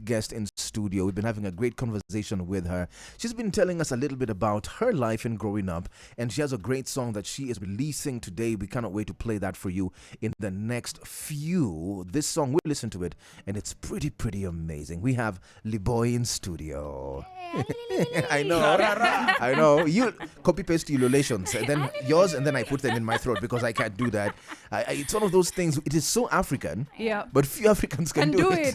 great guest in studio. We've been having a great conversation with her. She's been telling us a little bit about her life in growing up, and she has a great song that she is releasing today. We cannot wait to play that for you in the next few. This song, we'll listen to it, and it's pretty amazing. We have Liboi in studio. I know. You copy-paste ululations, and then yours, and then I put them in my throat because I can't do that. It's one of those things, it is so African, but few Africans can do it.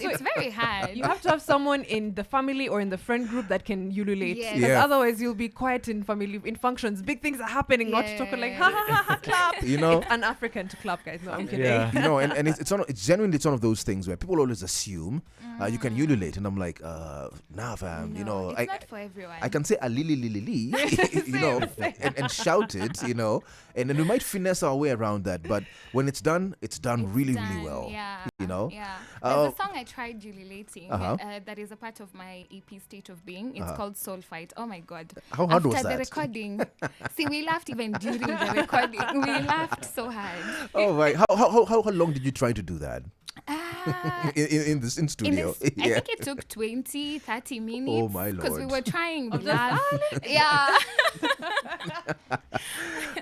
It's very hard. You have to have someone in the family or in the friend group that can ululate. Yes. Because otherwise you'll be quiet in family, in functions. Big things are happening, not to talk like, ha ha ha, clap. You know? It's un-African to clap, guys. No, I'm kidding. Yeah. You know, and it's genuinely, it's one of those things where people always assume you can ululate, and I'm like, nah fam, No, you know. it's not for everyone. I can say a li you know, and shout it, you know, and then we might finesse our way around that, but when it's done really well. Yeah. You know? Yeah. There's a song I tried ululating that is a part of my EP State of Being. It's called Soul Fight. Oh my God. How hard was After that? the recording. See, we laughed even during the recording. We laughed so hard. Oh my, how long did you try to do that? In studio? I think it took 20-30 minutes. Oh my Lord. Because we were trying to laugh. Yeah.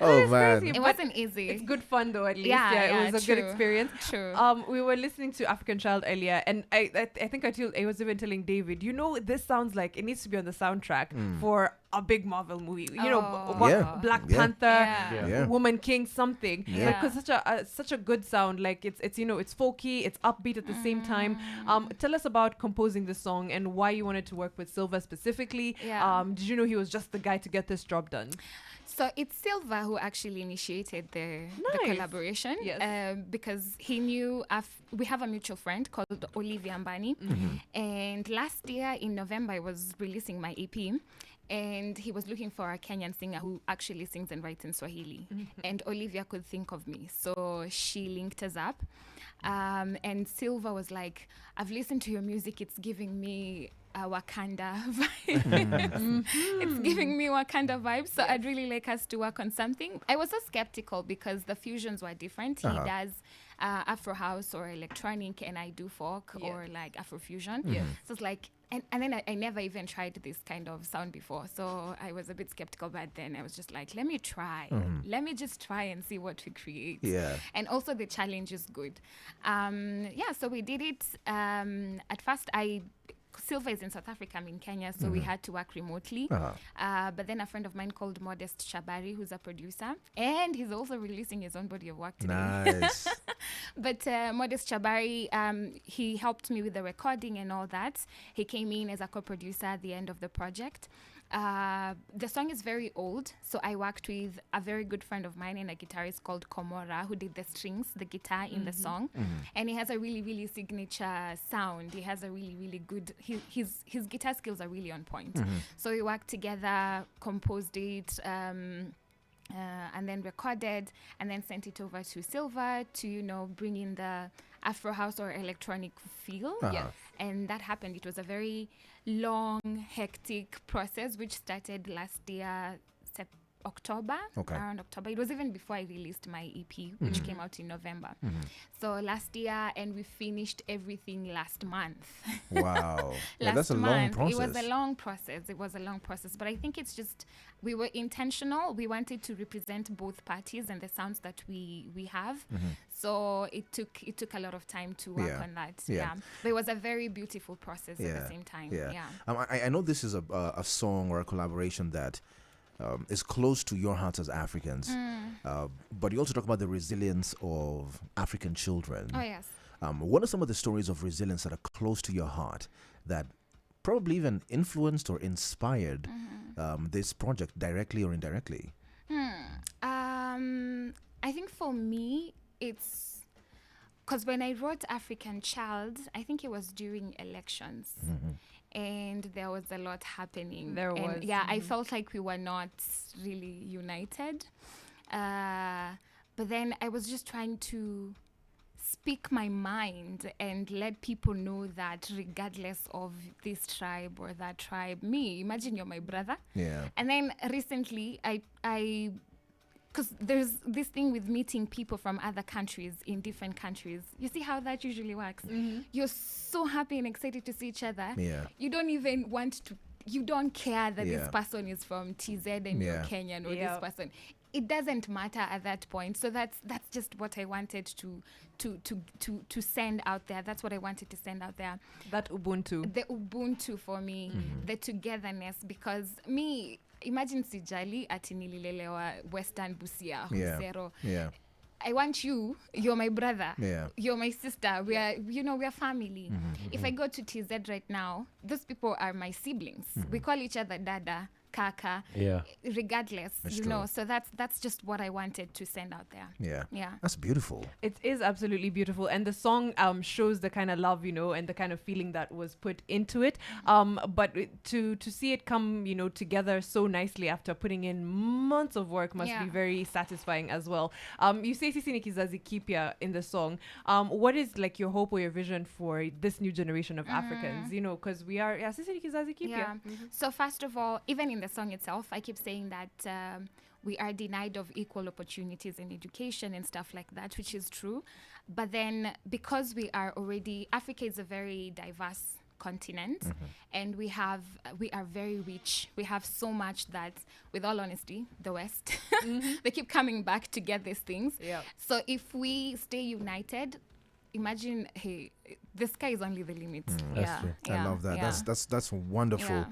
Oh man. Crazy, It wasn't easy. It's good fun though, at least. Yeah, it was a true. good experience. True. We were listening to African Child earlier, and I think I was even telling David, you know, this sounds like it needs to be on the soundtrack for a big Marvel movie. You know, Black Panther, Woman King, something. Yeah. Because such a good sound. Like it's you know, it's folky, it's upbeat at the same time. Tell us about composing the song and why you wanted to work with Silva specifically. Yeah. Did you know he was just the guy to get this job done? So it's Silva who actually initiated the collaboration. Yes. Because he knew we have a mutual friend called Olivia Mbani. And last year in November I was releasing my EP. And he was looking for a Kenyan singer who actually sings and writes in Swahili. And Olivia could think of me. So she linked us up. And Silva was like, I've listened to your music. It's giving me a Wakanda vibe. It's giving me Wakanda vibes. So I'd really like us to work on something. I was so skeptical because the fusions were different. He does Afro house or electronic, and I do folk or like Afrofusion. So it's like, and then I never even tried this kind of sound before. So I was a bit skeptical, but then I was just like, let me try. Let me just try and see what we create. Yeah. And also the challenge is good. So we did it. At first, Silva is in South Africa, I'm in Kenya, so we had to work remotely. But then a friend of mine called Modest Shabari, who's a producer, and he's also releasing his own body of work today. Nice. But Modest Shabari, he helped me with the recording and all that. He came in as a co-producer at the end of the project. The song is very old, so I worked with a very good friend of mine and a guitarist called Komora, who did the strings, the guitar in the song. And he has a really, really signature sound. He has a really, really good, his guitar skills are really on point. So we worked together, composed it, and then recorded, and then sent it over to Silva to, you know, bring in the Afro house or electronic feel. And that happened. It was a very long, hectic process, which started last year, October, around October. It was even before I released my EP, which came out in November. So last year, and we finished everything last month. Wow. That's a long process. It was a long process. But I think it's just, we were intentional. We wanted to represent both parties and the sounds that we have. So it took a lot of time to work on that. But it was a very beautiful process at the same time. I know this is a song or a collaboration that is close to your hearts as Africans, but you also talk about the resilience of African children. Oh, yes. What are some of the stories of resilience that are close to your heart that probably even influenced or inspired this project directly or indirectly? I think for me, it's because when I wrote African Child, I think it was during elections. And there was a lot happening. I felt like we were not really united. But then I was just trying to speak my mind and let people know that regardless of this tribe or that tribe, imagine you're my brother. Yeah. And then recently I because there's this thing with meeting people from other countries in different countries. You see how that usually works? You're so happy and excited to see each other. Yeah. You don't even want to, you don't care that this person is from TZ and you're Kenyan, or this person. It doesn't matter at that point. So that's just what I wanted to send out there. That's what I wanted to send out there. That Ubuntu. The Ubuntu for me, the togetherness, because me, imagine sijali ati nililelewa Western Busia, Husero. Yeah. I want you. You're my brother. Yeah. You're my sister. We are family. If I go to TZ right now, those people are my siblings. We call each other dada, kaka, regardless, That's you true. know. So that's just what I wanted to send out there. Yeah. That's beautiful. It is absolutely beautiful, and the song shows the kind of love, and the kind of feeling that was put into it. But to see it come, together so nicely after putting in months of work must be very satisfying as well. You say Sisi ni kizazi kipya in the song. What is like your hope or your vision for this new generation of Africans? Because we are Sisi ni kizazi kipya. Yeah. So first of all, even in the song itself, I keep saying that we are denied of equal opportunities in education and stuff like that, which is true. But then because Africa is a very diverse continent, and we are very rich. We have so much that, with all honesty, the West, they keep coming back to get these things. Yeah. So if we stay united, imagine, hey, the sky is only the limit. That's true. I love that. Yeah. That's wonderful.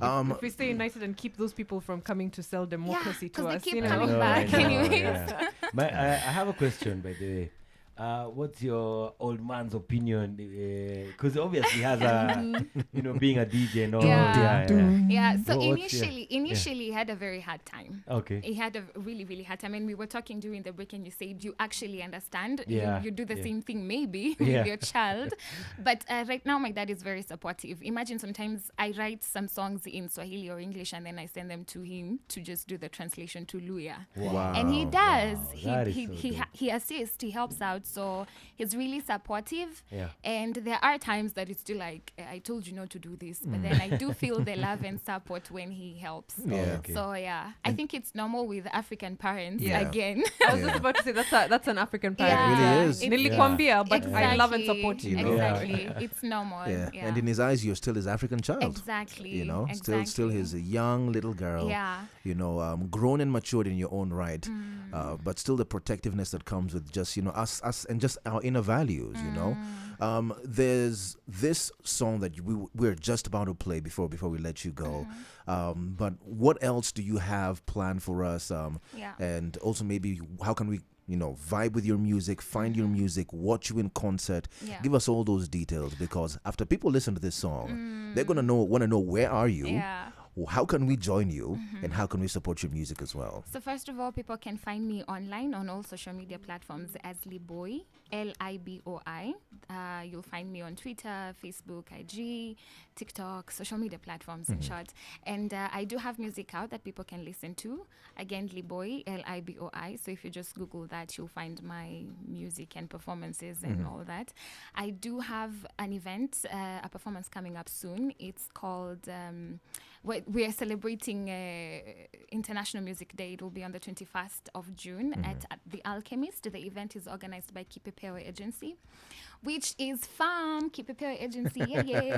If we stay united and keep those people from coming to sell democracy to us, they keep coming back anyways. I have a question, by the way. What's your old man's opinion? Because obviously he has a, being a DJ and all. Yeah. So What's initially he had a very hard time. Okay. He had a really, really hard time. And we were talking during the break and you said you actually understand. Yeah. You do the same thing maybe with your child. But right now my dad is very supportive. Imagine sometimes I write some songs in Swahili or English and then I send them to him to just do the translation to Luya. Wow. And he does. That is He assists. He helps out. So he's really supportive. Yeah. And there are times that it's still like, I told you not to do this. But then I do feel the love and support when he helps. Yeah. Okay. So I think it's normal with African parents Yeah. again. I was just about to say that's an African parent. It really is. Nilikwambia, but I love and Exactly. support you. Exactly. It's normal. Yeah. Yeah. And in his eyes, you're still his African child. Exactly. Still his young little girl. Yeah. Grown and matured in your own right, but still the protectiveness that comes with just us and just our inner values. There's this song that we're just about to play before we let you go. But what else do you have planned for us? And also maybe how can we vibe with your music, find your music, watch you in concert? Give us all those details, because after people listen to this song, they're gonna want to know, where are you? Yeah. How can we join you, and how can we support your music as well? So first of all, people can find me online on all social media platforms as Liboi, Liboi. You'll find me on Twitter, Facebook, IG, TikTok, social media platforms in short. And I do have music out that people can listen to. Again, Liboi, Liboi. So if you just Google that, you'll find my music and performances and all that. I do have an event, a performance coming up soon. It's called... we are celebrating International Music Day. It will be on the 21st of June at The Alchemist. The event is organized by Kipepeo Agency, which is fun. Kipepeo Agency, yeah.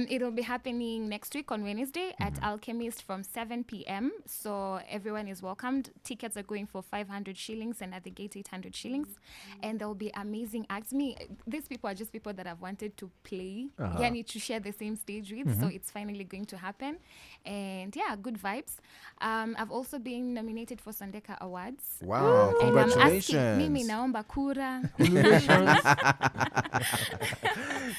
It'll be happening next week on Wednesday at Alchemist from 7 p.m. So everyone is welcomed. Tickets are going for 500 shillings and at the gate 800 shillings. And there will be amazing acts. These people are just people that I've wanted to play, to share the same stage with. So it's finally going to happen. And good vibes. I've also been nominated for Sondeka Awards. Wow, And I'm congratulations. asking, mimi naomba kura.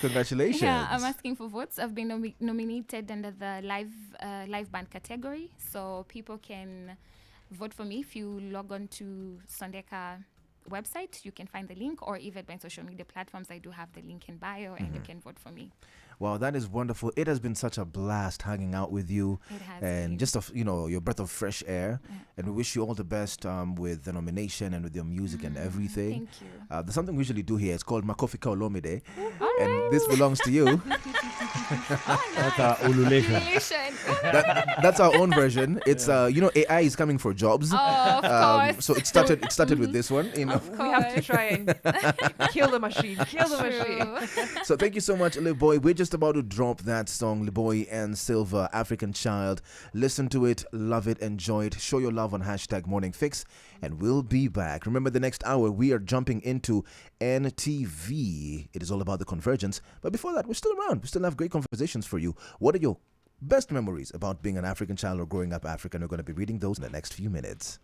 Congratulations. Yeah, I'm asking for votes. I've been nominated under the live band category. So people can vote for me. If you log on to Sondeka website, you can find the link, or even my social media platforms. I do have the link in bio, and you can vote for me. Wow, that is wonderful. It has been such a blast hanging out with you. It has and been. just your breath of fresh air. And we wish you all the best with the nomination and with your music and everything. Thank you. There's something we usually do here. It's called Makofi Kaolomide, and this belongs to you. That's our ululation. That's our own version. It's AI is coming for jobs. Oh, of course. So it started with this one. We have to try and kill the machine. Kill the machine. So thank you so much, Liboi. We're just about to drop that song, Liboi and Silver, African Child. Listen to it, love it, enjoy it. Show your love on #MorningFix, and we'll be back. Remember, the next hour we are jumping into NTV. It is all about the convergence. But before that, we're still around. We still have great conversations for you. What are your best memories about being an African child or growing up African? We're going to be reading those in the next few minutes.